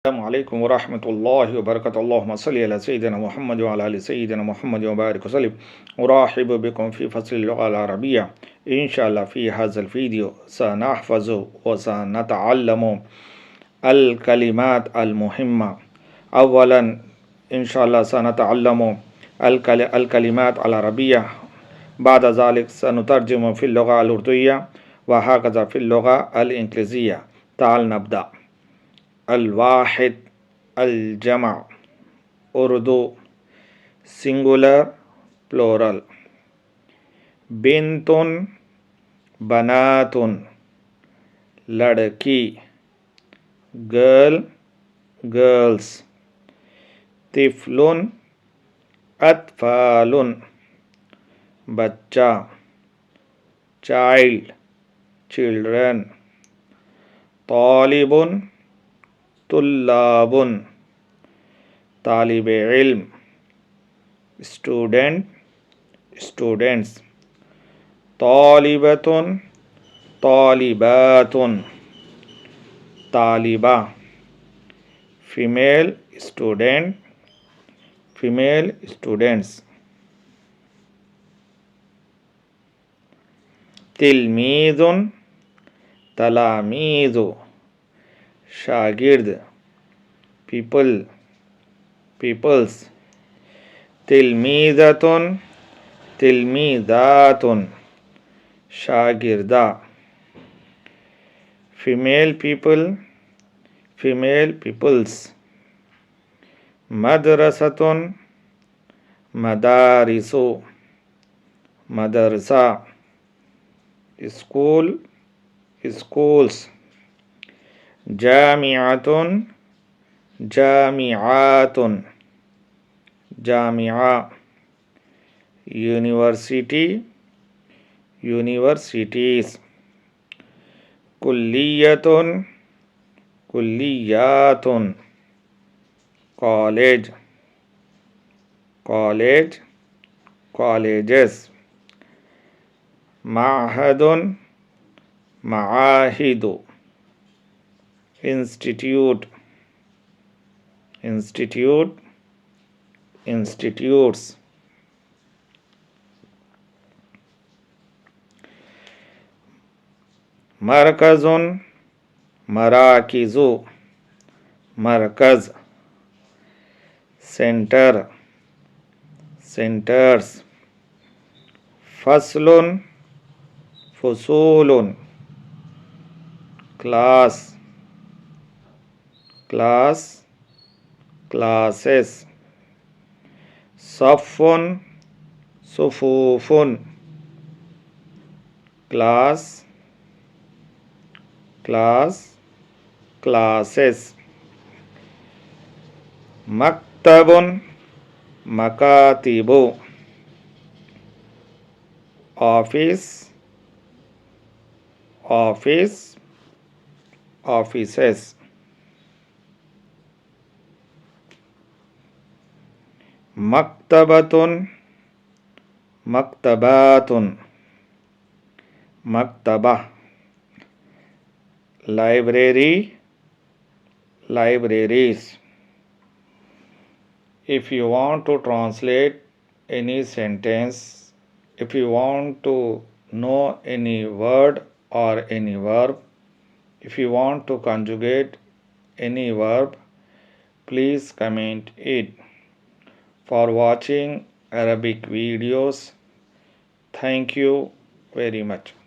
Assalamualaikum warahmatullahi wabarakatuh. Allahumma salli ala Sayyidina Muhammad wa ala ali Sayyidina Muhammad wa barik wa sallim. أرحب بكم في فصل اللغة العربية. إن شاء الله في هذا الفيديو سنحفظ وسنتعلم الكلمات المهمة. أولا إن شاء الله سنتعلم الكلمات العربية. بعد ذلك سنترجم في اللغة الأردوية وهكذا في اللغة الإنجليزية. تعال نبدأ. الواحد الجمع उर्दू सिंगुलर प्लोरल बिन्तुन बनातुन लड़की गर्ल गर्ल्स तिफलुन अतफालुन बच्चा चाइल्ड चिल्ड्रन तालिबुन तुल्लाबुन तालिब इल्म स्टूडेंट स्टूडेंट्स तालिबतुन तालिबातुन तालिबा फीमेल स्टूडेंट फीमेल स्टूडेंट्स तिलमीजुन तलामीजु शागिर्द पीपल पीपल्स तिलमीज़तुन तिलमीज़ातुन शागिर्दा फीमेल पीपल फीमेल पीपल्स मदरसतुन मदारिसु मदरसा स्कूल स्कूल्स जामिअतुन जामिआतुन जामिआ यूनिवर्सिटी यूनिवर्सिटीज़ कुल्लियतुन कुल्लियातुन कॉलेज कॉलेज कॉलेजेस माहदुन माहिदु इंस्टीट्यूट इंस्टीट्यूट इंस्टीट्यूट्स मरकजुन मराकिजु मरकज सेंटर सेंटर्स फसलुन फसूलुन क्लास क्लास क्लासेस सफ़ुन सुफूफुन क्लास क्लास क्लासेस मक्तबुन मकातिबु ऑफिस ऑफिस ऑफिसेस मक्तबतुन मक्तबातुन मक्तबा library libraries. If you want to translate any sentence, if you want to know any word or any verb, if you want to conjugate any verb, please comment it. For watching Arabic videos, thank you very much.